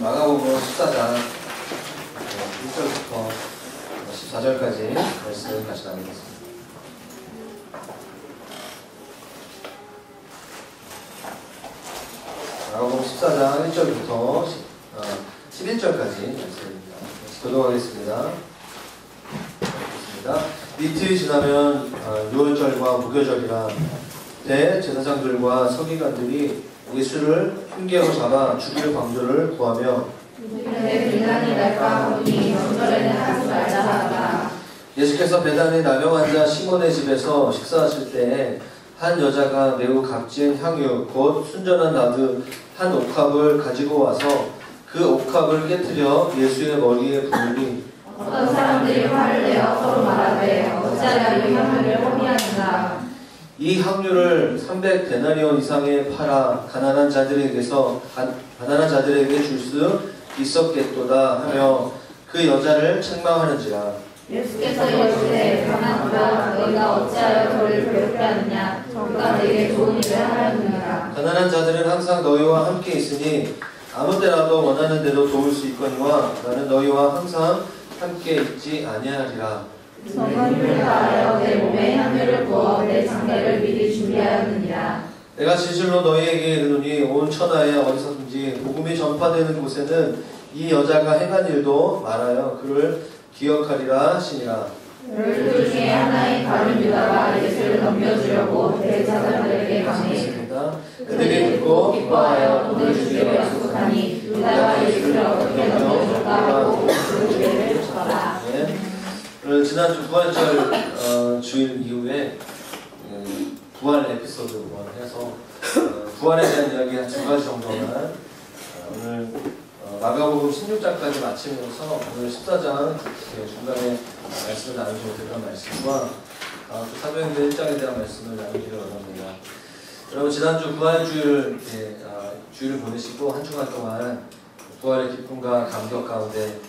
마가복음 14장 1절부터 14절까지 말씀을 같이 나누겠습니다. 마가복음 14장 1절부터 11절까지 말씀입니다. 교독하겠습니다. 이틀이 지나면 유월절과 무교절이라 대제사장들과 서기관들이 예수를 흉계로 잡아 죽일 방도를 구하며 예수께서 베다니 나병 환자 시몬의 집에서 식사하실 때에 한 여자가 매우 값진 향유 곧 순전한 나드 한 옥합을 가지고 와서 그 옥합을 깨뜨려 예수의 머리에 부으니 어떤 사람들이 화를 내어 서로 말하되 어찌하여 이 향유를 포기하는가. 이 향유를 300데나리온 이상에 팔아 가난한 자들에게 줄 수 있었겠도다 하며 그 여자를 책망하는지라. 예수께서 이르시되 가난하다 너희가 어찌하여 저를 괴롭게 하느냐. 저가 내게 좋은 일을 하려느니라. 가난한 자들은 항상 너희와 함께 있으니 아무 때라도 원하는 대로 도울 수 있거니와 나는 너희와 항상 함께 있지 아니하리라. 성령님을 따하여 내 몸에 향유를 부어 내 장례를 미리 준비하였느니라. 내가 진실로 너희에게 이르노니 온 천하에 어디서든지 복음이 전파되는 곳에는 이 여자가 행한 일도 말하여 그를 기억하리라 하시니라. 그 중에 하나인 다른 유다가 예수를 넘겨주려고 대제사장들에게 가니 그들이 듣고 기뻐하여 돈을 주기로 약속하니 유다가 예수를 어떻게 넘겨줄까 하고 그 죄를 줬더라. 지난주 부활절 주일 이후에 부활 에피소드 해서 부활에 대한 이야기 한 2가지 정도만 오늘 마가복음 16장까지 마치면서 오늘 14장 중간에 말씀을 나누지 못했던 말씀과 또 사도행전 1장에 대한 말씀을 나누기를 원합니다. 여러분 지난주 부활 주일을 보내시고 한 주간 동안 부활의 기쁨과 감격 가운데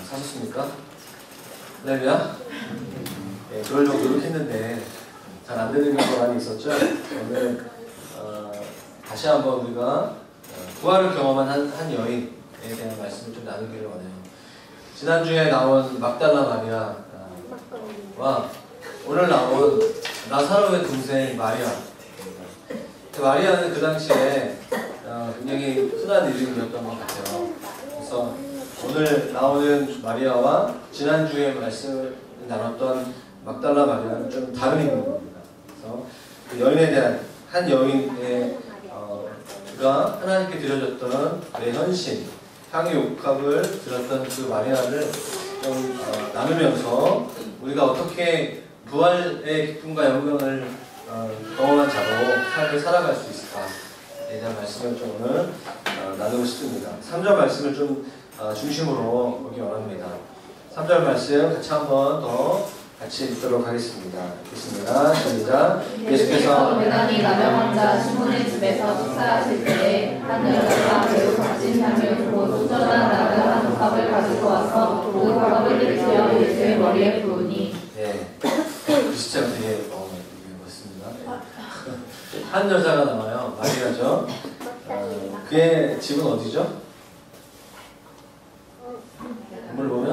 사셨습니까? 할렐루야? 네, 그러려고 노력했는데 잘 안되는 경우가 많이 있었죠? 오늘 다시 한번 우리가 부활을 경험한 한 여인에 대한 말씀을 좀 나누기를 원해요. 지난주에 나온 막달라 마리아와 오늘 나온 나사로의 동생 마리아. 마리아는 그 당시에 굉장히 흔한 이름이었던 것 같아요. 그래서 오늘 나오는 마리아와 지난주에 말씀을 나눴던 막달라 마리아는 좀 다른 인물입니다. 그래서 그 여인에 대한 한 여인의 그가 하나님께 드려졌던 내 헌신, 향유 옥합을 드렸던 그 마리아를 좀 나누면서 우리가 어떻게 부활의 기쁨과 영광을 경험한 자로 삶을 살아갈 수 있을까에 대한 말씀을 좀 오늘 나누고 싶습니다. 3절 말씀을 좀 중심으로 보기 원합니다. 3절 말씀 같이 한번 더 같이 읽도록 하겠습니다. 읽겠습니다. 시작. 예수께서 베다니 나병 환자 시몬의 집에서 식사하실 때에 한 여자가 매우 값진 향유 곧 순전한 나드 한 옥합을 가지고 와서 그 옥합을 깨뜨려 예수의 머리에 부으니. 네, 글씨체가 되게 멋있습니다. 한 여자가 나와요. 마리아죠. 그의 집은 어디죠? 건물 보면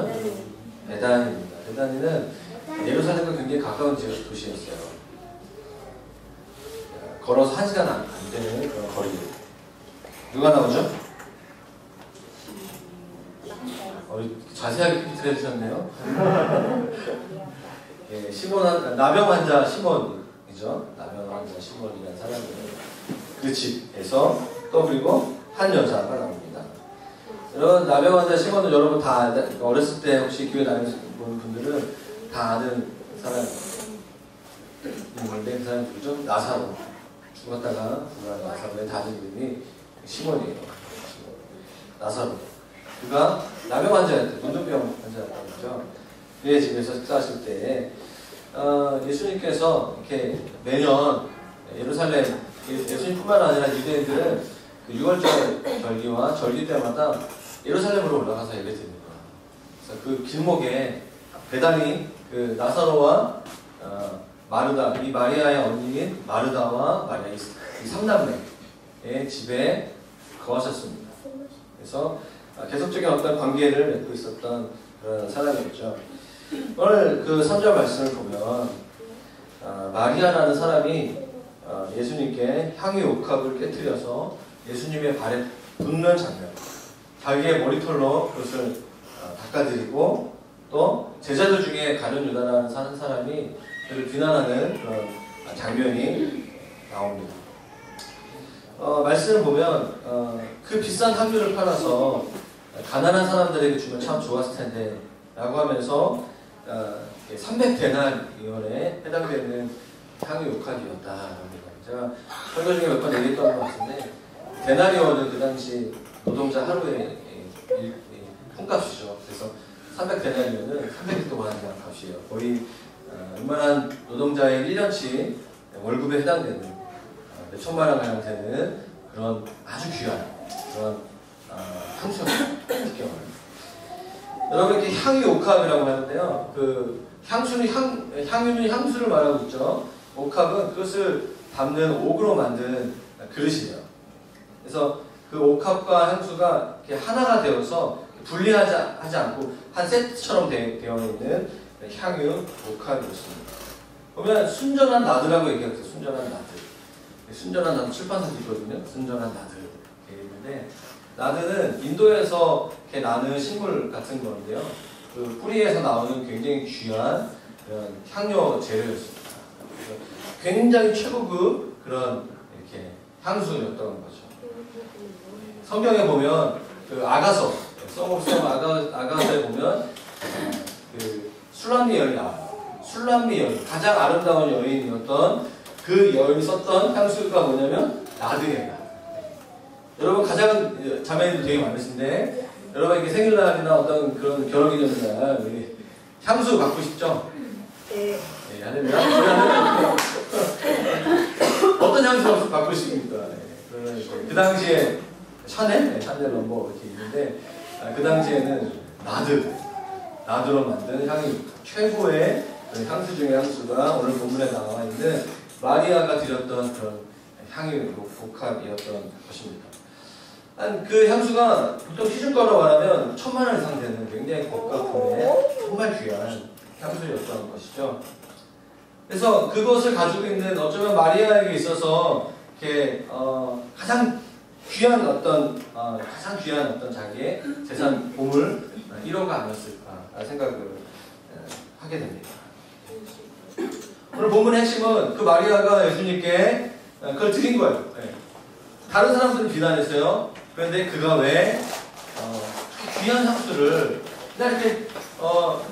베다니입니다. 베다니는 예루살렘과 굉장히 가까운 도시였어요. 걸어서 1시간 안 되는 그런 거리. 누가 나오죠? 자세하게 피트를 해주셨네요. 예, 나병 환자 시몬이죠. 나병 환자 시몬이라는 사람이에요. 그 집에서 또 그리고 한 여자가 나옵니다. 여러분 나병 환자 시몬은 여러분 다 어렸을 때 혹시 교회 다니는 분들은 다 아는 사람인데 그 사람이 누구죠? 나사로. 죽었다가 나사로의 다른 이름이 시몬이에요. 나사로. 그가 나병 환자였대. 문둥병 환자였다는 거죠. 그의 집에서 식사하실 때 예수님께서 이렇게 매년 예루살렘 예수님뿐만 아니라 유대인들은 그 6월절 절기와 절기 때마다 예루살렘으로 올라가서 예배 드립니다. 그래서 그 길목에 베다니 그 나사로와 마르다, 이 마리아의 언니인 마르다와 마리아 이 3남매의 집에 거하셨습니다. 그래서 계속적인 어떤 관계를 맺고 있었던 그런 사람이었죠. 오늘 그 3절 말씀을 보면 마리아라는 사람이 예수님께 향유 옥합을 깨뜨려서 예수님의 발에 붓는 장면, 자기의 머리털로 그것을 닦아드리고 또 제자들 중에 가룟 유다라는 한 사람이 그를 비난하는 그런 장면이 나옵니다. 말씀을 보면 그 비싼 향유를 팔아서 가난한 사람들에게 주면 참 좋았을 텐데 라고 하면서 300데나리온에 해당되는 향유 옥합이었다랍니다. 제가 설교 중에 몇 번 얘기했던 것 같은데 데나리온은 그 당시 노동자 하루의 품값이죠. 그래서 300데나리온은 300일 동안 그냥 값이에요. 거의 웬만한 노동자의 1년치 월급에 해당되는 몇 천만 원 가량 되는 그런 아주 귀한 그런 향수였어요. 여러분 이렇게 향유 옥합이라고 하는데요. 그 향유는 향수를 말하고 있죠. 옥합은 그것을 담는 옥으로 만든 그릇이에요. 그래서 그 옥합과 향수가 이렇게 하나가 되어서 분리하지 않고 한 세트처럼 되어 있는 향유 옥합이었습니다. 보면 순전한 나드라고 얘기하죠. 순전한 나드. 순전한 나드 출판사도 있거든요. 순전한 나드 있는데 나드는 인도에서 이렇게 나는 식물 같은 건데요. 그 뿌리에서 나오는 굉장히 귀한 그런 향료 재료였습니다. 굉장히 최고급 그런 이렇게 향수였던 거죠. 성경에 보면 그 아가서, 송 아가서에 보면 그 술람미 여인이 나와요. 술람미 여인, 가장 아름다운 여인이었던 그 여인이 썼던 향수가 뭐냐면 나드예요. 여러분 가장 자매님도 되게 많으신데 여러분에게 생일날이나 어떤 그런 결혼기념일날 향수 갖고 싶죠? 네. 네, 할렐루야. 어떤 향수 갖고 싶습니까? 네. 그 당시에 샤넬 넘버 이렇게 있는데 그 당시에는 나드로 만든 향이 최고의 향수 중의 향수가 오늘 본문에 나와 있는 마리아가 드렸던 그런 향유 옥합이었던 것입니다. 그 향수가 보통 시중가로 말하면 1000만 원 이상 되는 굉장히 고가품의 정말 귀한 향수였던 것이죠. 그래서 그것을 가지고 있는 어쩌면 마리아에게 있어서 이렇게 가장 귀한 어떤 자기의 재산 보물 1호가 아니었을까 생각을 하게 됩니다. 오늘 본문의 핵심은 그 마리아가 예수님께 그걸 드린 거예요. 다른 사람들은 비난했어요. 그런데 그가 왜 귀한 향수를 그냥 이렇게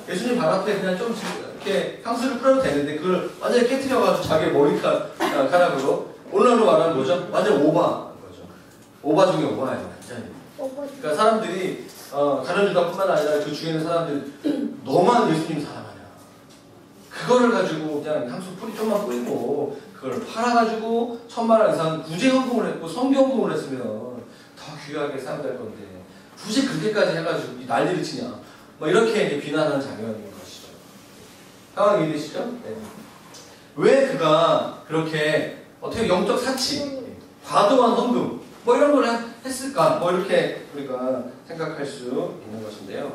예수님 발 앞에 그냥 좀 이렇게 향수를 뿌려도 되는데 그걸 완전히 깨트려가지고 자기의 머리카락으로 오늘날로 말하면 뭐죠? 완전 오바 거죠. 오바 중에 오바예요. 완전히. 그러니까 사람들이 가룟 유다뿐만 아니라 그 주위에 있는 사람들이 너만 예수님 사랑하냐. 그거를 가지고 그냥 향수 좀만 뿌리고 그걸 팔아가지고 1000만 원 이상 구제 헌금을 했고 성교 헌금을 했으면 더 귀하게 사용될 건데 굳이 그렇게까지 해가지고 난리를 치냐 뭐 이렇게 비난하는 장면인 것이죠. 상황 이해되시죠? 네. 왜 그가 그렇게 어떻게 영적 사치, 과도한 헌금 뭐 이런 걸 했을까? 뭐 이렇게 우리가 생각할 수 있는 것인데요.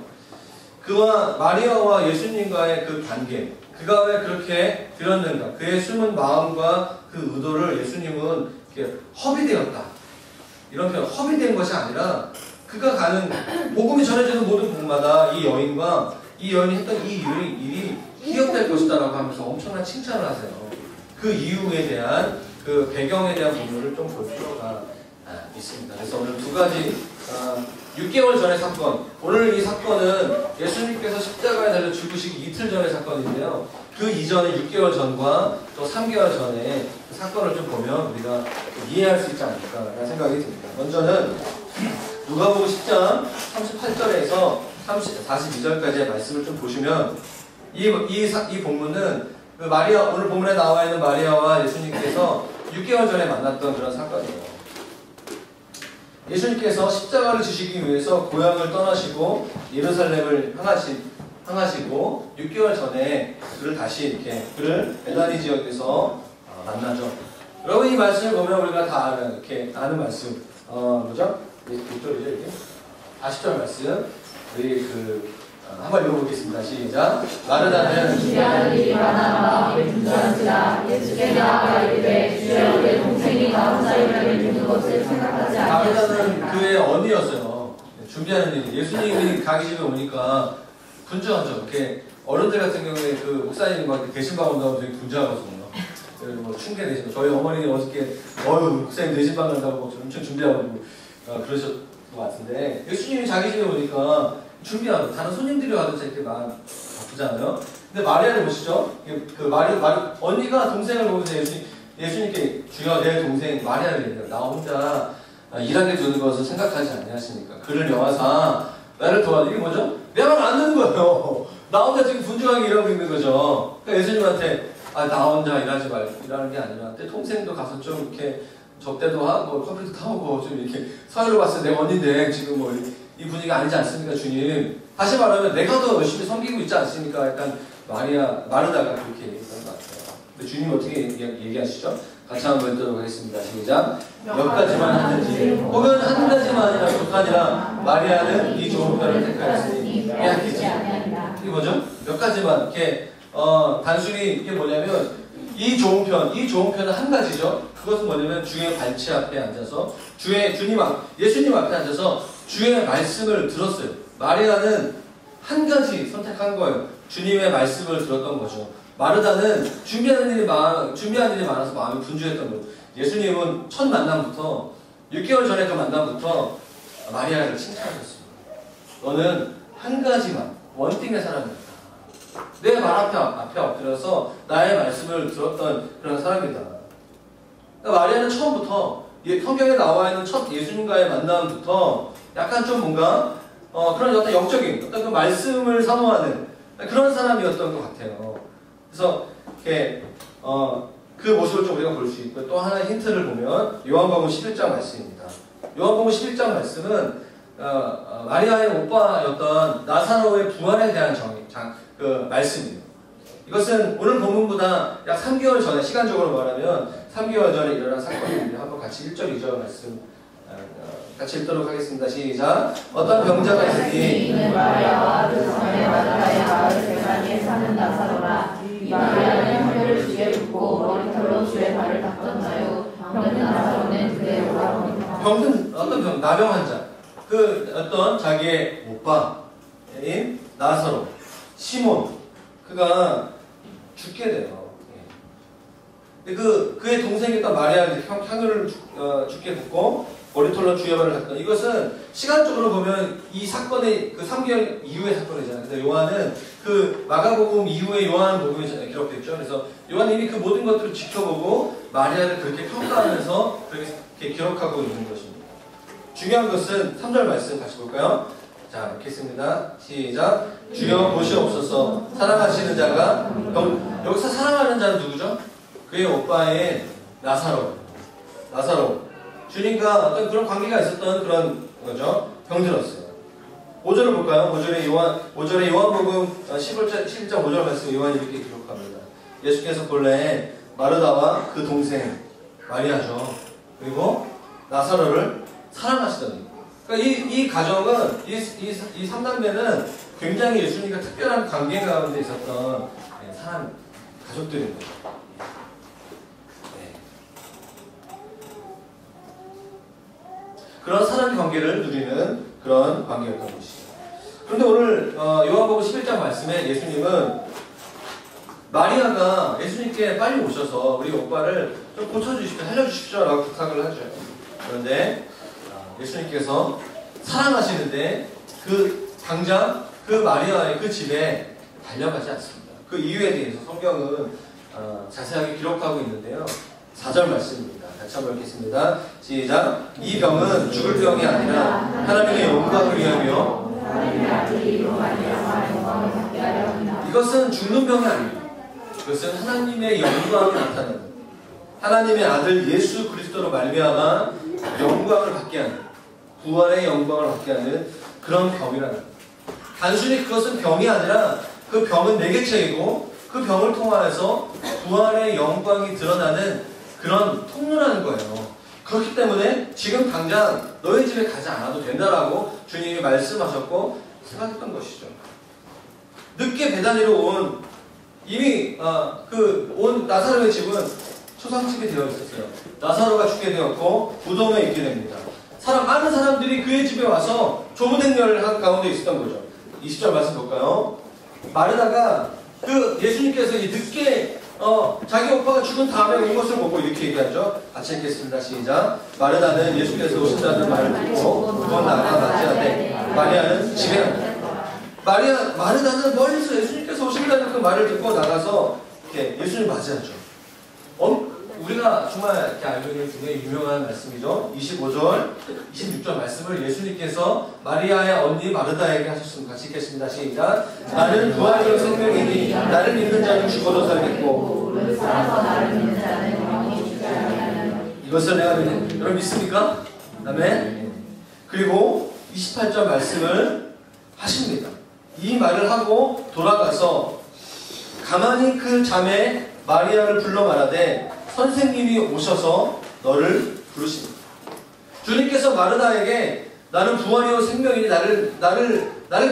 그와 마리아와 예수님과의 그 관계, 그가 왜 그렇게 드렸는가? 그의 숨은 마음과 그 의도를 예수님은 이렇게 허비되었다. 이런 표현, 허비된 것이 아니라 그가 가는 복음이 전해지는 모든 곳마다 이 여인이 했던 이 일이 기억될 것이다라고 하면서 엄청난 칭찬을 하세요. 그 이유에 대한 그 배경에 대한 부분을 좀 볼 필요가 있습니다. 그래서 오늘 두 가지 6개월 전의 사건, 오늘 이 사건은 예수님께서 십자가에 달려 죽으시기 이틀 전의 사건인데요. 그 이전에 6개월 전과 또 3개월 전에 그 사건을 좀 보면 우리가 이해할 수 있지 않을까라는 생각이 듭니다. 먼저는 누가복음 10장 38절에서 42절까지의 말씀을 좀 보시면 이 본문은 그 오늘 본문에 나와 있는 마리아와 예수님께서 6개월 전에 만났던 그런 사건이에요. 예수님께서 십자가를 지시기 위해서 고향을 떠나시고 예루살렘을 향하시고 6개월 전에 그를 다시 그를 베다니 지역에서 만나죠. 여러분 이 말씀을 보면 우리가 다 이렇게 아는 말씀 뭐죠? 몇 절이죠 이게? 40절 말씀 우리 한번 읽어보겠습니다. 시작. 마르다는 주의하는 일이 많아 마음이 분주한지라 예수께 나아가 이르되 주여 내 동생이 나 혼자 일하게 두는 것을 생각하지 마르다는 아니하시니까. 그의 언니였어요. 준비하는 일. 예수님이 가기 집에 오니까 분주하죠. 이렇게 어른들 같은 경우에 그 목사님과 대신방 온다고 되게 분주하거든요. 뭐 충계 대신 저희 어머니는 어저께 목사님 대신방 간다고 엄청 준비하고 그러셨던 것 같은데 예수님이 자기 집에 오니까 준비하고 다른 손님들이 와도 이렇게 마음 바쁘잖아요. 근데 마리아를 보시죠. 언니가 동생을 보면서 예수님께 주여 내 동생 마리아를 얘기해요. 나 혼자 일하게 두는 것을 생각하지 않으십니까? 그를 영화사 나를 도와줘. 이게 뭐죠? 내 말 안 듣는 거예요. 나 혼자 지금 분주하게 일하고 있는 거죠. 그러니까 예수님한테 나 혼자 일하지 말고 일하는 게 아니라 내 동생도 가서 좀 이렇게 접대도 하고 커피도 타오고 좀 이렇게 사회로 봤을 때 내가 언니인데 지금 뭐 이 분위기가 아니지 않습니까, 주님? 다시 말하면 내가 더 열심히 섬기고 있지 않습니까? 약간 마르다가 그렇게 얘기했던 것 같아요. 근데 주님 어떻게 얘기하시죠? 같이 한번 읽도록 하겠습니다. 시작. 몇 가지만 하는지 혹은 한 가지만이라 아니라 마리아는 이 좋은 편을 택하였으니 빼앗기지. 이게 뭐죠? 몇 가지만 이렇게 단순히 이게 뭐냐면 이 좋은 편은 한 가지죠. 그것은 뭐냐면 주의 발치 앞에 앉아서 예수님 앞에 앉아서 주의 말씀을 들었어요. 마리아는 한 가지 선택한 거예요. 주님의 말씀을 들었던 거죠. 마르다는 준비하는 일이 많아서 마음이 분주했던 거예요. 예수님은 첫 만남부터 6개월 전에 그 만남부터 마리아를 칭찬하셨습니다. 너는 한 가지만 원띵의 사람이다. 내 말 앞에 엎드려서 나의 말씀을 들었던 그런 사람이다. 그러니까 마리아는 처음부터 성경에 나와 있는 첫 예수님과의 만남부터 약간 좀 뭔가 그런 어떤 영적인 어떤 그 말씀을 사모하는 그런 사람이었던 것 같아요. 그래서 이렇게 그 모습을 좀 우리가 볼 수 있고 또 하나의 힌트를 보면 요한복음 11장 말씀입니다. 요한복음 11장 말씀은 마리아의 오빠였던 나사로의 부활에 대한 말씀이에요. 이것은 오늘 본문보다 약 3개월 전에 시간적으로 말하면 3개월 전에 일어난 사건입니다. 한번 같이 1절 2절 말씀 같이 읽도록 하겠습니다. 시작. 어떤 병자가 있으니 이는 마리아와 그 전에 마르다의 마을 베다니에 사는 나사로라. 마리아는 혀를 주에 붓고 머리털로 주의 발을 닦던 자요 병든 나사로는 그의 오라버니라. 어떤 나병 환자 어떤 자기의 오빠인 나사로 시몬 그가 죽게 돼요. 그의 동생이었던 마리아가 향유를 죽게 붓고 머리털로 주의 발을 닦던 이것은 시간적으로 보면 이 사건의 3개월 이후의 사건이잖아요. 근데 요한은 그 마가복음 이후에 요한복음에 기록됐죠. 그래서 요한은 이미 그 모든 것들을 지켜보고 마리아를 그렇게 평가하면서 그렇게 기록하고 있는 것입니다. 중요한 것은 3절 말씀 같이 볼까요? 자, 읽겠습니다. 시작. 주여 보시옵소서. 사랑하시는 자가 여기서 사랑하는 자는 누구죠? 그의 오빠인 나사로. 주님과 어떤 그런 관계가 있었던 그런 거죠. 병들었어요. 5절을 볼까요? 5절에 요한복음 11장 5절 말씀 요한이 이렇게 기록합니다. 예수께서 본래 마르다와 그 동생 마리아죠. 그리고 나사로를 사랑하시더니. 그러니까 이 가정은 이 3남매는 굉장히 예수님과 특별한 관계 가운데 있었던 가족들인 거죠. 그런 사랑 관계를 누리는 그런 관계였던 것이죠. 그런데 오늘 요한복음 11장 말씀에 예수님은 마리아가 예수님께 빨리 오셔서 우리 오빠를 좀 고쳐주십시오, 살려주십시오 라고 부탁을 하죠. 그런데 예수님께서 사랑하시는데 당장 그 마리아의 그 집에 달려가지 않습니다. 그 이유에 대해서 성경은 자세하게 기록하고 있는데요. 4절 말씀입니다. 같이 한번 읽겠습니다. 시작. 이 병은 죽을 병이 아니라 하나님의 영광을 위하며 이것은 죽는 병이 아닙니다. 이것은 하나님의 영광이 나타나는 하나님의 아들 예수 그리스도로 말미암아 영광을 받게 하는 부활의 영광을 받게 하는 그런 병이라는 거예요. 단순히 그것은 병이 아니라 그 병은 매개체이고 그 병을 통하여서 부활의 영광이 드러나는 그런 통로라는 거예요. 그렇기 때문에 지금 당장 너희 집에 가지 않아도 된다라고 주님이 말씀하셨고 생각했던 것이죠. 늦게 베다니로 온 이미 온 나사로의 집은 초상집이 되어 있었어요. 나사로가 죽게 되었고 무덤에 있게 됩니다. 많은 사람들이 그의 집에 와서 조문행렬 가운데 있었던 거죠. 20절 말씀 볼까요? 마르다가 예수님께서 늦게 자기 오빠가 죽은 다음에 온 것을 보고 이렇게 얘기하죠. 같이 읽겠습니다. 시작. 마르다는 예수께서 오신다는 말을 듣고 무덤 나가 맞이하되 마리아는 집에 갔다. 마르다는 멀리서 예수님께서 오신다는 그 말을 듣고 나가서 이렇게 예수님 맞이하죠. 우리가 정말 이렇게 알고 있는 중에 유명한 말씀이죠. 25절, 26절 말씀을 예수님께서 마리아의 언니 마르다에게 하셨습니다. 같이 읽겠습니다. 시작. 나는 부활이요 생명이니 나를 믿는 자는 죽어도 살겠고 살아서 나를 믿는 자는 영원히 죽지 아니하리라. 이것을 내가 믿는 여러분 믿습니까? 아멘. 그리고 28절 말씀을 하십니다. 이 말을 하고 돌아가서 가만히 그 자매 마리아를 불러 말하되 선생님이 오셔서 너를 부르십니다. 주님께서 마르다에게 나는 부활이요 생명이니 나를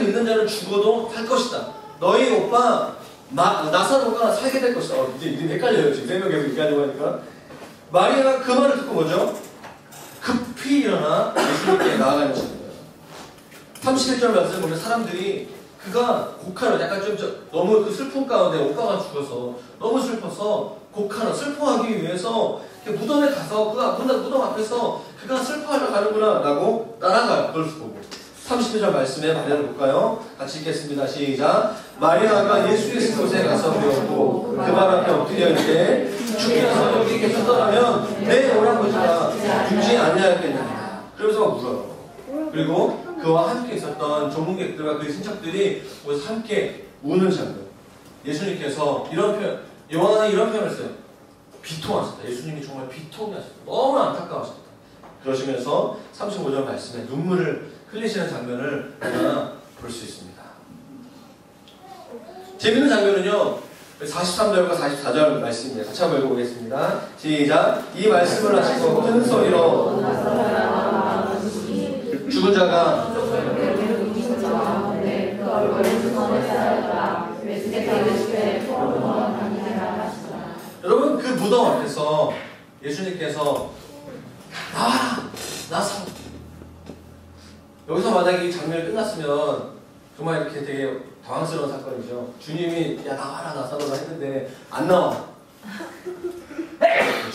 믿는 자는 죽어도 살 것이다. 너희 오빠 나사로가 살게 될 것이다. 이제 헷갈려요. 지금 세 명 계속 얘기하려고 하니까. 마리아가 그 말을 듣고 뭐죠? 급히 일어나 예수님께 나아가는 것입니다. 31절 말씀 보면 사람들이 그가 곡하러 약간 좀 너무 그 슬픔 가운데 오빠가 죽어서 너무 슬퍼서 곡하러 슬퍼하기 위해서 무덤에 가서 무덤 앞에서 그가 슬퍼하러 가는구나 라고 따라가요. 그걸 보고 30절 말씀에 마리아를 볼까요? 같이 읽겠습니다. 시작. 마리아가 예수 계신 곳에 가서 배웠고 그 발 앞에 엎드려 있되 주께서 여기 계셨더라면 내 오랑우지가 죽지 아니하였겠느냐. 그러면서 막 울어요. 그리고 그와 함께 있었던 조문객들과 그의 친척들이 모여서 함께 우는 장면. 예수님께서 요한이 이런 표현을 써요. 비통하셨다. 예수님이 정말 비통하셨다. 너무 안타까우셨다. 그러시면서 35절 말씀에 눈물을 흘리시는 장면을 우리가 볼 수 있습니다. 재밌는 장면은요. 43절과 44절 말씀입니다. 같이 한번 읽어보겠습니다. 시작. 이 말씀을 하시고 큰 소리로 죽은 자가 여러분 그 무덤 앞에서 예수님께서 나와라 나사로. 여기서 만약에 이 장면이 끝났으면 정말 이렇게 되게 당황스러운 사건이죠. 주님이 야 나와라 나사로라 했는데 안 나와.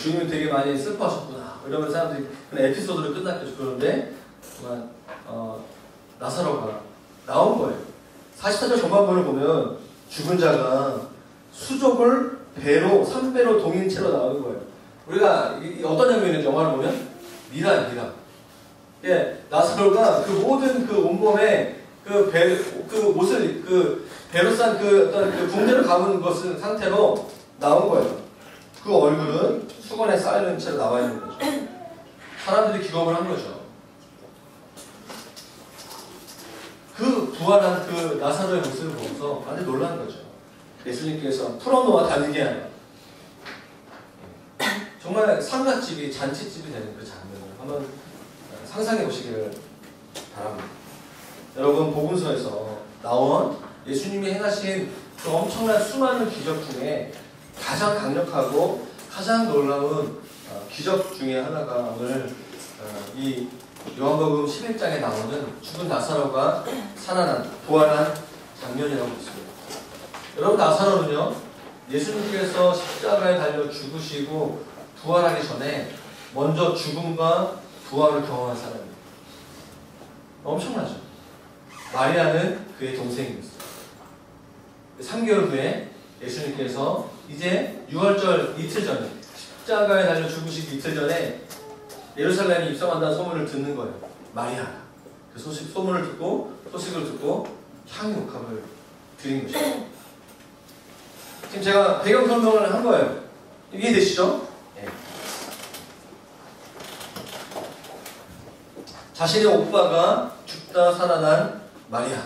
주님은 되게 많이 슬퍼하셨구나 이러면 사람들이 그냥 에피소드로 끝났겠죠. 그런데 정말 나사로가 나온 거예요. 44절 전반부를 보면 죽은 자가 수족을 배로 3배로 동인 채로 나오는 거예요. 우리가 어떤 장면인지 영화를 보면 미라. 예, 나사로가 그 모든 그 온몸에 그 옷을 그 배로 싼 그 어떤 그 붕대를 감은 것은 상태로 나온 거예요. 그 얼굴은 수건에 쌓여있는 채로 나와 있는 거죠. 사람들이 기겁을 한 거죠. 그 부활한 그 나사로의 모습을 보면서 완전 놀란 거죠. 예수님께서 풀어놓아 다니게 하는 정말 상갓집이 잔치집이 되는 그 장면을 한번 상상해 보시기를 바랍니다. 여러분 복음서에서 나온 예수님이 행하신 그 엄청난 수많은 기적 중에 가장 강력하고 가장 놀라운 기적 중에 하나가 오늘 이 요한복음 11장에 나오는 죽은 나사로가 살아난 부활한 장면이라고 있습니다. 여러분 나사로는요 예수님께서 십자가에 달려 죽으시고 부활하기 전에 먼저 죽음과 부활을 경험한 사람입니다. 엄청나죠. 마리아는 그의 동생이었어요. 3개월 후에 예수님께서 이제 유월절 이틀 전에 십자가에 달려 죽으시기 이틀 전에 예루살렘에 입성한다는 소문을 듣는 거예요. 마리아가 그 소식을 듣고 향유옥합을 드린 것이죠. 지금 제가 배경 설명을 한 거예요. 이해되시죠? 네. 자신의 오빠가 죽다 살아난 마리아.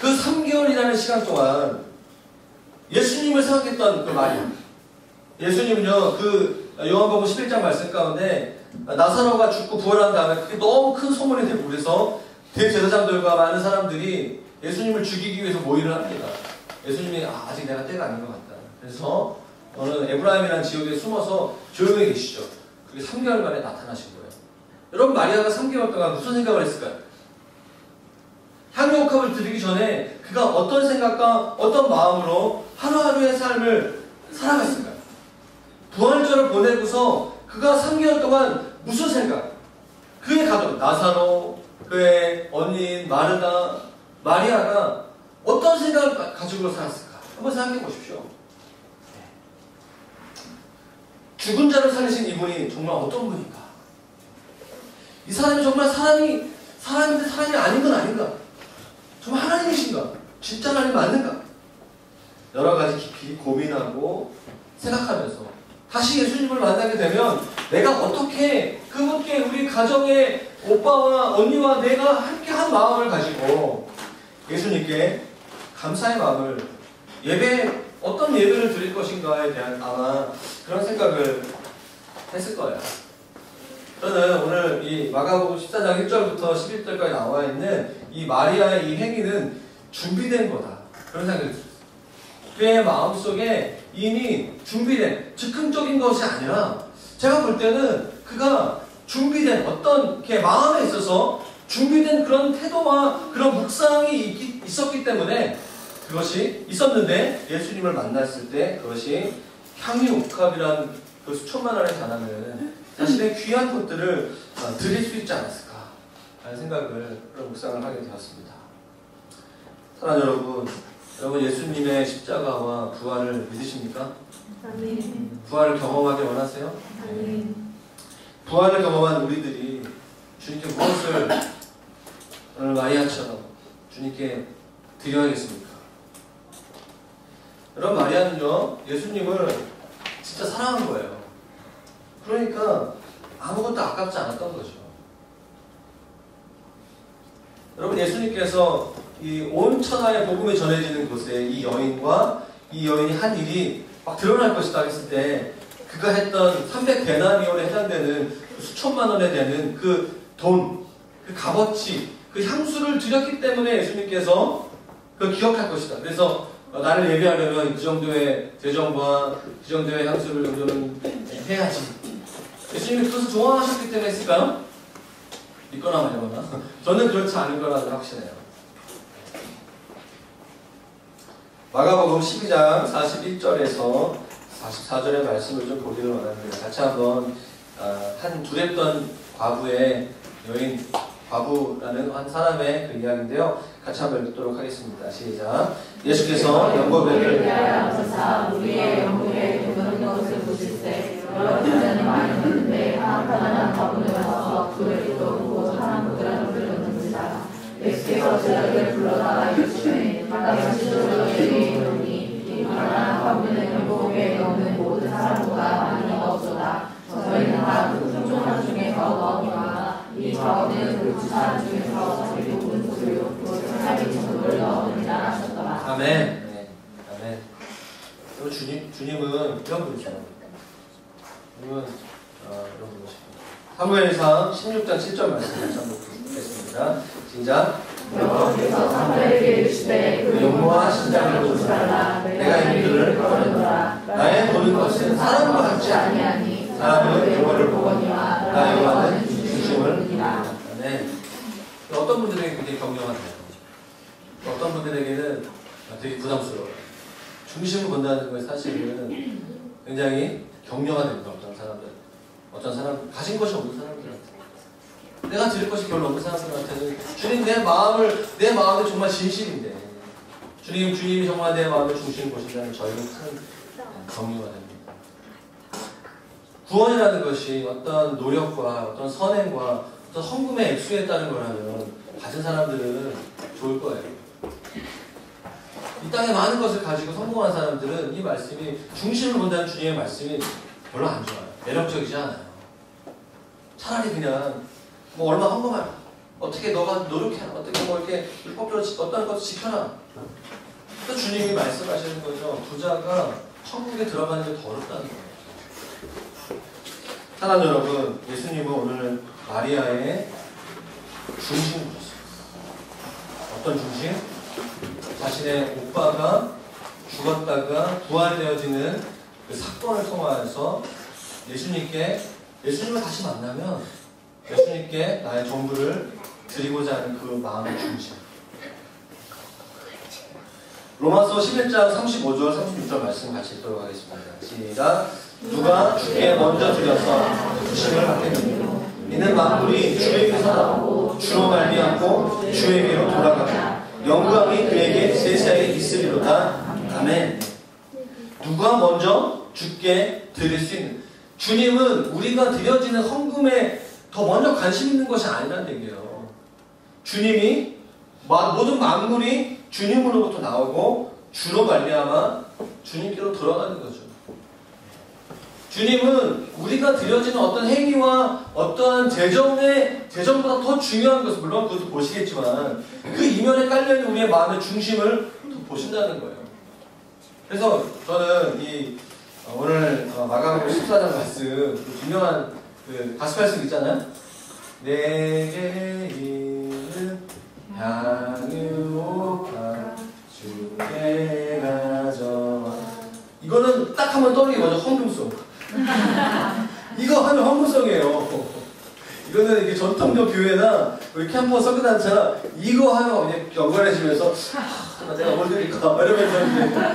그 3개월이라는 시간 동안 예수님을 생각했던 그 마리아. 예수님은요, 그 요한복음 11장 말씀 가운데 나사로가 죽고 부활한 다음에 그게 너무 큰 소문이 되고 그래서 대제사장들과 많은 사람들이 예수님을 죽이기 위해서 모의를 합니다. 예수님이 아직 내가 때가 아닌 것 같다. 그래서 어느 에브라임이라는 지역에 숨어서 조용히 계시죠. 그게 3개월 만에 나타나신 거예요. 여러분 마리아가 3개월 동안 무슨 생각을 했을까요? 향유옥합을 드리기 전에 그가 어떤 생각과 어떤 마음으로 하루하루의 삶을 살아갔을까요? 부활절을 보내고서 그가 3개월 동안 무슨 생각? 그의 가족 나사로, 그의 언니인 마르다, 마리아가 어떤 생각을 가지고 살았을까? 한번 생각해 보십시오. 죽은 자를 살리신 이분이 정말 어떤 분인가? 이 사람이 정말 사람인데 사람이 아닌 건 아닌가? 정말 하나님이신가? 진짜 하나님 맞는가? 여러 가지 깊이 고민하고 생각하면서 다시 예수님을 만나게 되면 내가 어떻게 그분께 우리 가정의 오빠와 언니와 내가 함께한 마음을 가지고 예수님께 감사의 마음을 어떤 예배를 드릴 것인가에 대한 아마 그런 생각을 했을 거예요. 저는 오늘 이 마가복음 14장 1절부터 11절까지 나와 있는 이 마리아의 이 행위는 준비된 거다. 그런 생각이 들었어요. 그의 마음속에 이미 준비된 즉흥적인 것이 아니라 제가 볼 때는 그가 준비된 어떤 이렇게 마음에 있어서 준비된 그런 태도와 그런 묵상이 있었기 때문에 그것이 있었는데 예수님을 만났을 때 그것이 향유옥합이란 그 수천만 원에 달하는 자신의 귀한 것들을 드릴 수 있지 않았을까 하는 생각을 그런 묵상을 하게 되었습니다. 사랑하는 여러분 예수님의 십자가와 부활을 믿으십니까? 아멘. 부활을 경험하길 원하세요? 아멘. 부활을 경험한 우리들이 주님께 무엇을 오늘 마리아처럼 주님께 드려야겠습니까? 여러분 마리아는요 예수님을 진짜 사랑한 거예요. 그러니까 아무것도 아깝지 않았던 거죠. 여러분 예수님께서 이 온 천하의 복음이 전해지는 곳에 이 여인이 한 일이 막 드러날 것이다 했을 때 그가 했던 300데나리온에 해당되는 수천만 원에 되는 그 돈, 그 값어치, 그 향수를 드렸기 때문에 예수님께서 그걸 기억할 것이다. 그래서 나를 예배하려면 그 정도의 재정과 그 정도의 향수를 정도는 해야지. 예수님이 그것을 좋아하셨기 때문에 했을까요? 믿거나 말거나. 저는 그렇지 않을 거라고 확신해요. 마가복음 12장 41절에서 44절의 말씀을 좀 보기를 원합니다. 같이 한번 한 두렵던 과부의 여인, 과부라는 한 사람의 그 이야기인데요. 같이 한번 읽도록 하겠습니다. 시작. 예수께서 연고배를 위하여 하사 우리의 영국에 두는 것을 보실세 여러 사람이 많이 있는데 하나하나 과부는 와서 그를 이끌고 하나 그들을 불렀는지라. 예수께서 저들을 불러다가 이르시되 내가 진실로 너희에게 이르노니 이 가난한 과부는 영국에 오는 모든 사람보다 많이 얻었도다. 저희는 다 그 풍족한 중에서 얻으니와 이 과부는 그 두 사람 중에서 자기 모든 소유로 그 사람이 전부를 얻으리라 하셨더라. 아멘. 네. 아멘. 주님은 이런 분이죠. 주님은 이런 분이십니다. 사무엘상 16장 7절 말씀 같이 한번 보겠습니다. 시작. 여호와께서 사무엘에게 이르시되 그 용모와 신장을 보지 말라. 내가 이들을 거르노라. 나의 보는 것은 사람과 같지 아니하니 사람은 영화를 보거니와 나 여호와는 중심을 보니라. 네. 어떤 분들에게 굉장히 경영하네요. 어떤 분들에게는 되게 부담스러워요. 중심을 본다는 것이 사실은 굉장히 격려가 됩니다. 어떤 사람 가진 것이 없는 사람들한테, 내가 드릴 것이 별로 없는 사람들한테는 주님 내 마음이 정말 진실인데 주님이 정말 내 마음의 중심을 보신다는 저희는 큰 격려가 됩니다. 구원이라는 것이 어떤 노력과 어떤 선행과 어떤 헌금의 액수에 따른 거라면 가진 사람들은 좋을 거예요. 이 땅에 많은 것을 가지고 성공한 사람들은 이 말씀이 중심을 본다는 주님의 말씀이 별로 안 좋아요. 매력적이지 않아요. 차라리 그냥 뭐 얼마 헌금하라. 어떻게 너가 노력해라. 어떻게 뭐 이렇게 율법적으로 어떤 것도 지켜라. 또 주님이 말씀하시는 거죠. 부자가 천국에 들어가는 게 더 어렵다는 거예요. 사랑 여러분, 예수님은 오늘 마리아의 중심을 보셨어요. 어떤 중심? 자신의 오빠가 죽었다가 부활되어지는 그 사건을 통하여서 예수님을 다시 만나면 예수님께 나의 전부를 드리고자 하는 그 마음의 중심. 로마서 11장 35절 36절 말씀 같이 읽도록 하겠습니다. 시작. 누가 주께 먼저 드려서 주심을 받겠느냐. 이는 만물이 주에게서 나오고 주로 말미암고 주에게로 돌아가고 영광이 그에게 세세하게 있으리로다. 아멘. 누가 먼저 주께 드릴 수 있는, 주님은 우리가 드려지는 헌금에 더 먼저 관심 있는 것이 아니라는 얘기예요. 주님이 모든 만물이 주님으로부터 나오고 주로 말미암아 주님께로 돌아가는 거죠. 주님은 우리가 드려지는 어떤 행위와 어떠한 재정보다 더 중요한 것을, 물론 그것도 보시겠지만 그 이면에 깔려있는 우리의 마음의 중심을 더 보신다는 거예요. 그래서 저는 오늘 마가복음 14장 말씀, 그 유명한 그 가수 말씀 있잖아요. 내게 이른 향유가 주께 가져와. 이거는 딱 하면 떠오르는 게 먼저 헌금송. 이거 하면 헌금송이에요. 이거는 이렇게 전통적 교회나 우리 캠퍼스 선교단체나 이거 하면 그냥 경건해지면서 내가 뭘 드릴까 이러면서 이제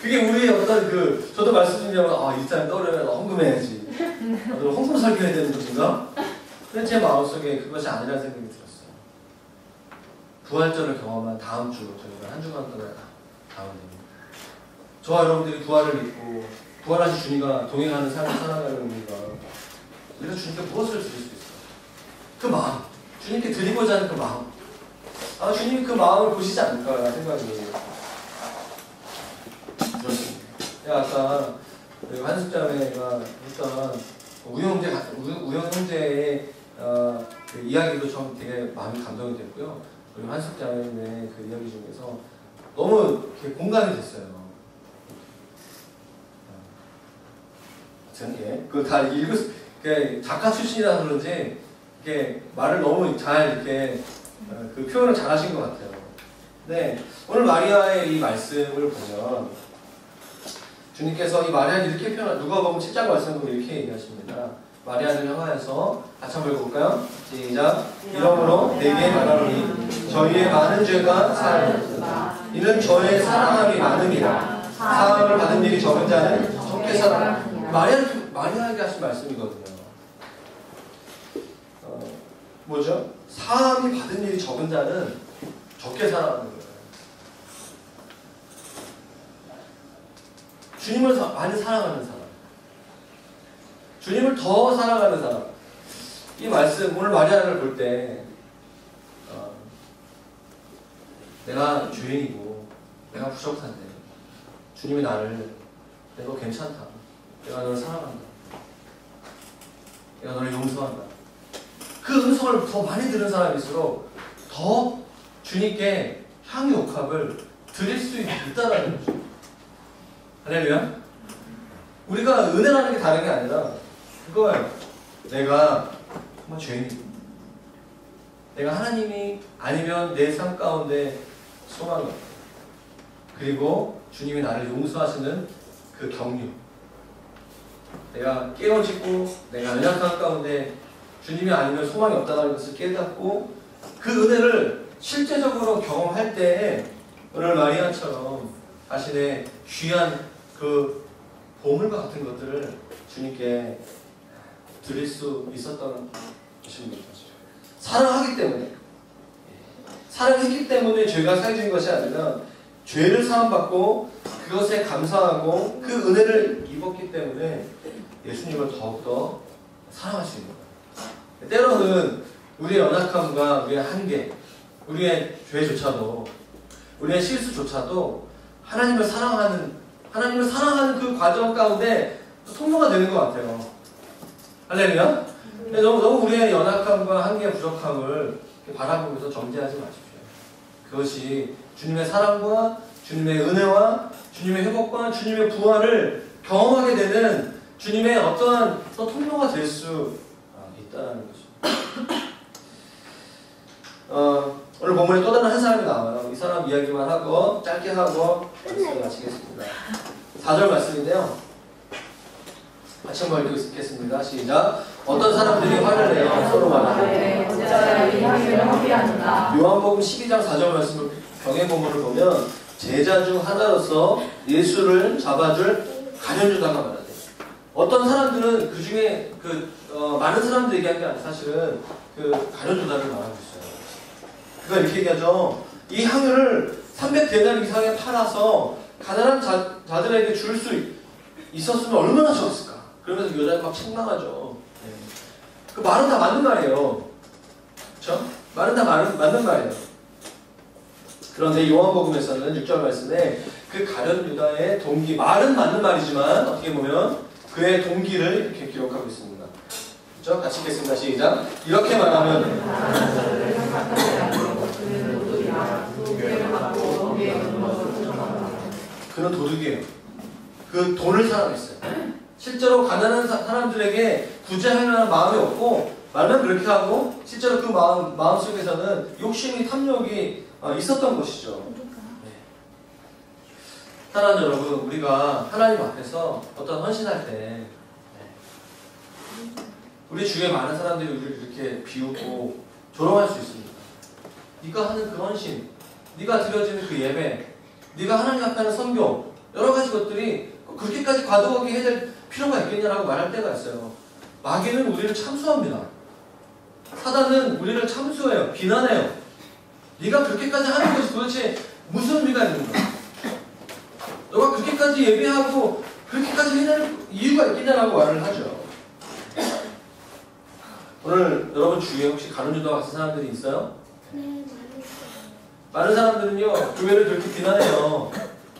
그게 우리의 어떤 저도 말씀드리면 이 사람 떠오르면 헌금해야지. 헌금 설교해야 되는 것인가? 근데 제 마음속에 그것이 아니라는 생각이 들었어요. 부활절을 경험한 다음 주 저희가 한 주간 동안 가운데 저와 여러분들이 부활을 믿고 부활하신 주님과 동행하는 삶을 살아가는 우리가 주님께 무엇을 드릴 수 있어요? 그 마음, 주님께 드리고자 하는 그 마음. 주님이 그 마음을 보시지 않을까 생각이 들었습니다. 아까 한숙자매가 했던 우영 형제의 그 이야기도 좀 되게 마음이 감동이 됐고요. 그리고 한숙자매의 그 이야기 중에서 너무 이렇게 공감이 됐어요. 그거 다 작가 출신이라서 그런지 이렇게 말을 너무 잘 이렇게 그 표현을 잘 하신 것 같아요. 네, 오늘 마리아의 이 말씀을 보면 주님께서 이 마리아를 이렇게 누가복음 7장 말씀으로 이렇게 얘기하십니다. 마리아를 향하여서 같이 한번 읽어볼까요? 시작. 이러므로 내게 말하노니 저희의 많은 죄가 사하였다. 이는 저의 사랑함이 많음이라. 사함을 받은 일이 적은 자는 적게 살아라. 마리아에게 하신 말씀이거든요. 뭐죠? 사함이 받은 일이 적은 자는 적게 살아가는 거예요. 주님을 많이 사랑하는 사람, 주님을 더 사랑하는 사람. 이 말씀, 오늘 마리아를 볼 때 내가 죄인이고 내가 부족한데 주님이 너 괜찮다, 내가 너를 사랑한다, 내가 너를 용서한다. 그 음성을 더 많이 들은 사람일수록 더 주님께 향유 옥합을 드릴 수 있다라는 거죠. 할렐루야. 우리가 은혜라는 게 다른 게 아니라 그거예요. 내가 정말 죄인이고 내가 하나님이 아니면 내 삶 가운데 소망이 없고, 그리고 주님이 나를 용서하시는 그 경륜, 내가 깨어지고 내가 연약한 가운데 주님이 아니면 소망이 없다는 것을 깨닫고 그 은혜를 실제적으로 경험할 때에 오늘 마리아처럼 자신의 귀한 그 보물과 같은 것들을 주님께 드릴 수 있었던 것입니다. 사랑하기 때문에, 사랑했기 때문에 죄가 사해진 것이 아니라 죄를 사함받고 그것에 감사하고 그 은혜를 입었기 때문에 예수님을 더욱더 사랑할 수 있는 거예요. 때로는 우리의 연약함과 우리의 한계, 우리의 죄조차도, 우리의 실수조차도 하나님을 사랑하는 그 과정 가운데 통로가 되는 것 같아요. 할렐루야? 너무 우리의 연약함과 한계, 부족함을 바라보면서 정죄하지 마십시오. 그것이 주님의 사랑과 주님의 은혜와 주님의 회복과 주님의 부활을 경험하게 되는 주님의 어떠한 또 통로가 될 수 있다는 거죠. 오늘 본문에 또 다른 한 사람이 나와요. 이 사람 이야기만 하고 짧게 하고 말씀을 마치겠습니다. 4절 말씀인데요. 같이 한번 읽겠습니다. 시작. 어떤 사람들이 화를 내어 서로 말하되 요한복음 12장 4절 말씀을 병행본문을 보면 제자 중 하나로서 예수를 잡아줄 가룟유다가 말하대. 어떤 사람들은 그 중에 많은 사람들 얘기한 게 아니라 사실은 그 가룟유다를 말하고 있어요. 그가 이렇게 얘기하죠. 이 향유를 300데나리 이상에 팔아서 가난한 자들에게 줄 수 있었으면 얼마나 좋았을까. 그러면서 여자가 막 책망하죠. 네. 그 말은 다 맞는 말이에요. 그렇죠? 말은 다 맞는 말이에요. 그런데 요한복음에서는 6절 말씀에 그 가룟유다의 동기, 말은 맞는 말이지만 어떻게 보면 그의 동기를 이렇게 기록하고 있습니다. 그렇죠? 같이 읽겠습니다. 시작. 이렇게 말하면 그는 도둑이에요. 그 돈을 사랑했어요. 실제로 가난한 사람들에게 구제할 만한 마음이 없고 말만 그렇게 하고 실제로 그 마음속에서는 욕심이 탐욕이 있었던 것이죠. 네. 사랑하는 여러분, 우리가 하나님 앞에서 어떤 헌신할 때 우리 주위에 많은 사람들이 우리를 이렇게 비웃고 조롱할 수 있습니다. 네가 하는 그 헌신, 네가 드려지는 그 예배, 네가 하나님 앞에 하는 선교, 여러 가지 것들이 그렇게까지 과도하게 해야 될 필요가 있겠냐라고 말할 때가 있어요. 마귀는 우리를 참수합니다. 사단은 우리를 참수해요. 비난해요. 네가 그렇게까지 하는 것이 도대체 무슨 의미가 있는 거야? 너가 그렇게까지 예배하고 그렇게까지 해낼 이유가 있겠냐라고 말을 하죠. 오늘 여러분 주위에 혹시 가룟유다 같은 사람들이 있어요? 네, 많은 사람들은요, 교회를 그렇게 비난해요.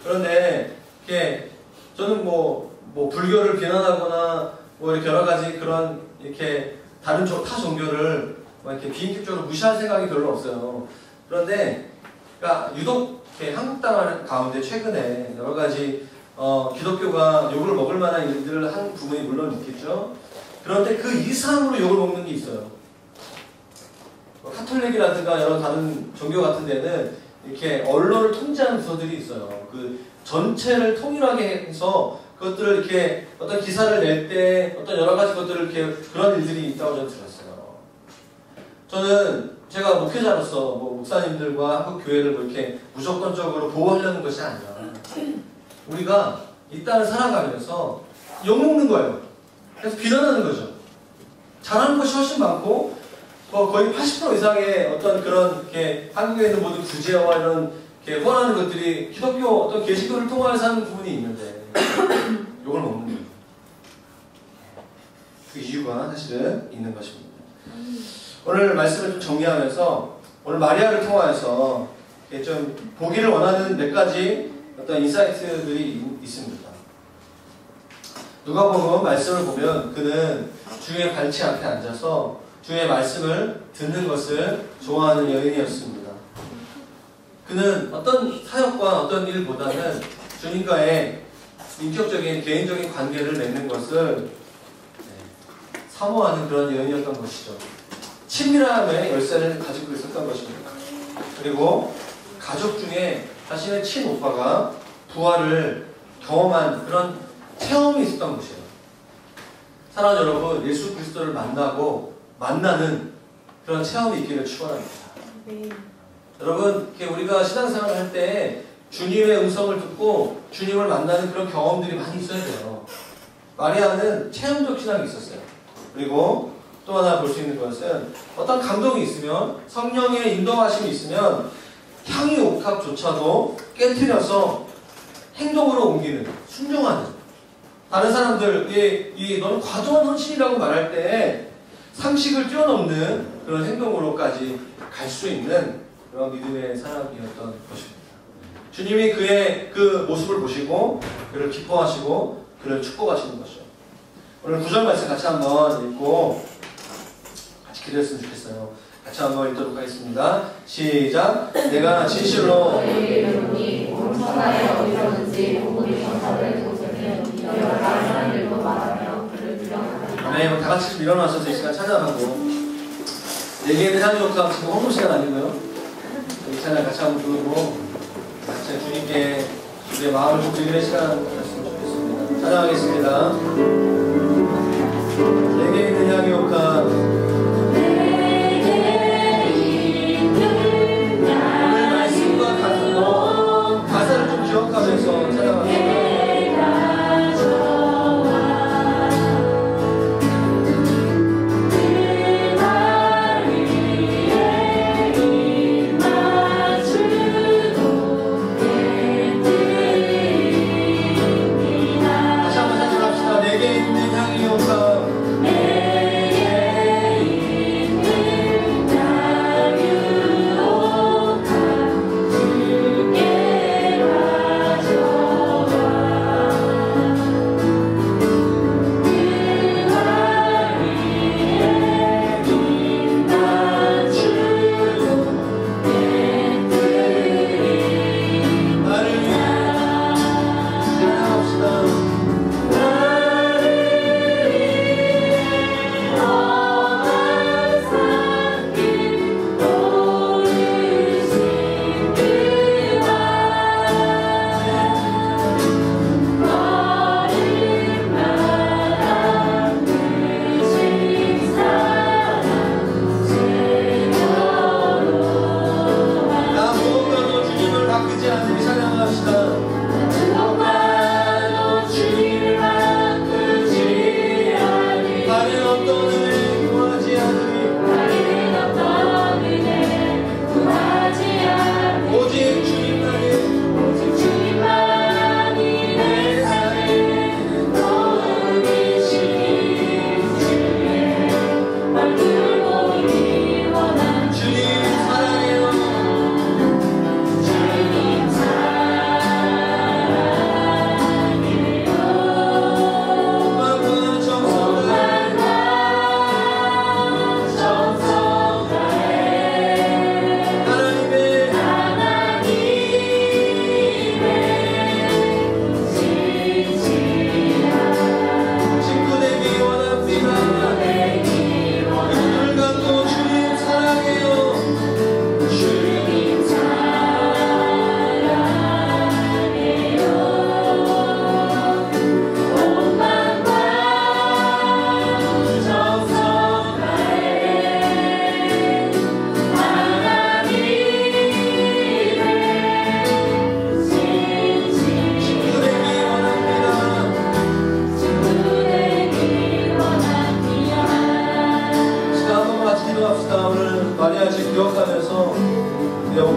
그런데, 이렇게, 저는 불교를 비난하거나, 이렇게 여러 가지 그런, 이렇게, 다른 타 종교를, 이렇게 비인격적으로 무시할 생각이 별로 없어요. 그런데, 그러니까, 유독, 이렇게 한국 땅 가운데 최근에 여러 가지, 기독교가 욕을 먹을 만한 일들을 한 부분이 물론 있겠죠. 그런데 그 이상으로 욕을 먹는 게 있어요. 카톨릭이라든가 여러 다른 종교 같은 데는 이렇게 언론을 통제하는 부서들이 있어요. 그 전체를 통일하게 해서 그것들을 이렇게 어떤 기사를 낼 때 어떤 여러 가지 것들을 이렇게 그런 일들이 있다고 저는 들었어요. 저는 제가 목회자로서 목사님들과 한국 교회를 이렇게 무조건적으로 보호하려는 것이 아니라 우리가 이 땅을 살아가면서 욕먹는 거예요. 그래서 비난하는 거죠. 잘하는 것이 훨씬 많고 거의 80% 이상의 어떤 그런 이렇게 한국에 있는 모든 구제와 이런 이렇게 원하는 것들이 기독교 어떤 개신교를 통해서 하는 부분이 있는데 욕을 먹는 거예요. 그 이유가 사실은 있는 것입니다. 오늘 말씀을 좀 정리하면서 오늘 마리아를 통하여서 좀 보기를 원하는 몇 가지 어떤 인사이트들이 있습니다. 누가복음 말씀을 보면 그는 주의 발치 앞에 앉아서 주의 말씀을 듣는 것을 좋아하는 여인이었습니다. 그는 어떤 사역과 어떤 일보다는 주님과의 인격적인 개인적인 관계를 맺는 것을 사모하는 그런 여인이었던 것이죠. 친밀함의 열쇠를 가지고 있었던 것입니다. 그리고 가족 중에 자신의 친오빠가 부활을 경험한 그런 체험이 있었던 것이에요. 사랑하는 여러분, 예수 그리스도를 만나는 그런 체험이 있기를 축원합니다. 네. 여러분, 우리가 신앙생활을 할 때 주님의 음성을 듣고 주님을 만나는 그런 경험들이 많이 있어야 돼요. 마리아는 체험적 신앙이 있었어요. 그리고 또 하나 볼 수 있는 것은 어떤 감동이 있으면, 성령의 인도하심이 있으면 향유 옥합조차도 깨트려서 행동으로 옮기는, 순종하는, 다른 사람들이 너는 과도한 헌신이라고 말할 때 상식을 뛰어넘는 그런 행동으로까지 갈 수 있는 그런 믿음의 사람이었던 것입니다. 주님이 그의 그 모습을 보시고 그를 기뻐하시고 그를 축복하시는 것이죠. 오늘 9절 말씀 같이 한번 읽고 같이 기도했으면 좋겠어요. 같이 한번 읽도록 하겠습니다. 시작. 내가 진실로 너희에게 이르노니 온 천하에 어디서든지 복음이 전파될 곳에는 여러 사람들도 말하며 네, 다 같이 좀 일어나셔서 이 시간 찬양하고 내게는 향유옥합 지금 홍보 시간 아니고요. 이 찬양 같이 한번 부르고 같이 주님께 우리의 마음을 좀 드리는 시간 가졌으면 좋겠습니다. 찬양하겠습니다. 내게 있는 향유옥합 오늘 말씀과 가사를 좀 기억하면서 찬양합니다.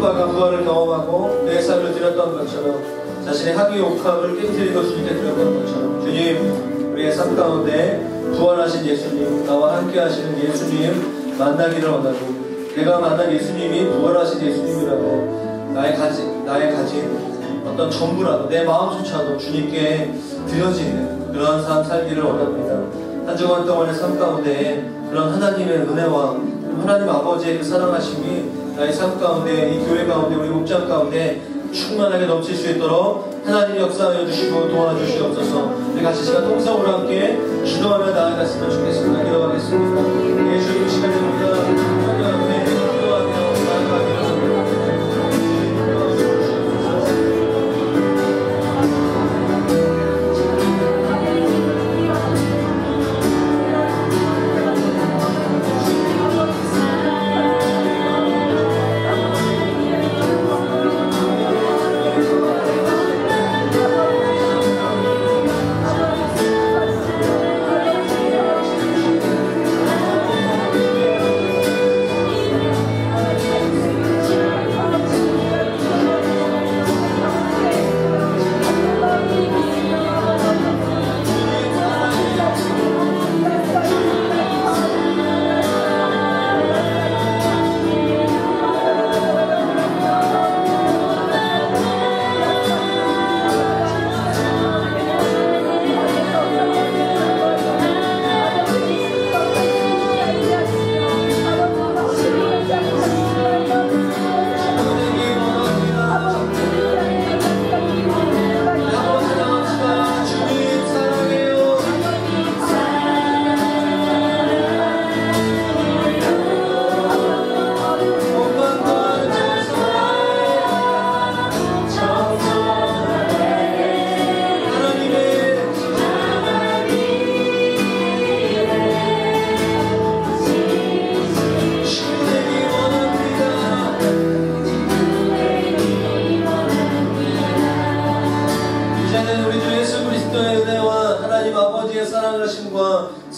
오빠가 부활을 경험하고 내 삶을 드렸던 것처럼 자신의 향유옥합을 깨뜨리고 주님께 드렸던 것처럼 주님 우리의 삶 가운데 부활하신 예수님 나와 함께 하시는 예수님 만나기를 원하고 내가 만난 예수님이 부활하신 예수님이라고 나의 가진 어떤 전부라도 내 마음조차도 주님께 드려지는 그런 삶 살기를 원합니다. 한 주간 동안의 삶 가운데 그런 하나님의 은혜와 하나님 아버지의 그 사랑하심이 나의 삶 가운데 이 교회 가운데 우리 목장 가운데 충만하게 넘칠 수 있도록 하나님 역사하여 주시고 도와주시옵소서. 우리 같이 시간 통성으로 함께 기도하며 나아갔으면 좋겠습니다. 기도하겠습니다. 예수님 시간에 우리가 여러분의 기도하며 나아가기를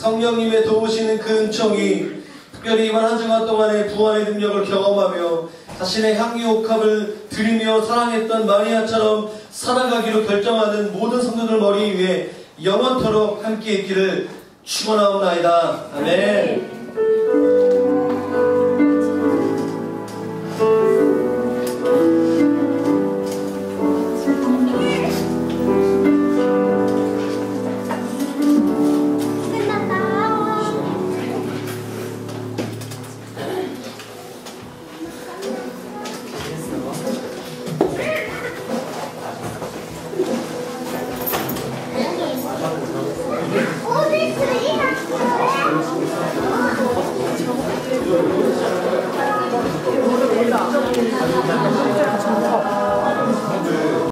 성령님의 도우시는 그 은총이 특별히 이번 한 주간 동안의 부활의 능력을 경험하며 자신의 향유옥합을 드리며 사랑했던 마리아처럼 살아가기로 결정하는 모든 성도들 머리 위에 영원토록 함께 있기를 축원하옵나이다. 아멘.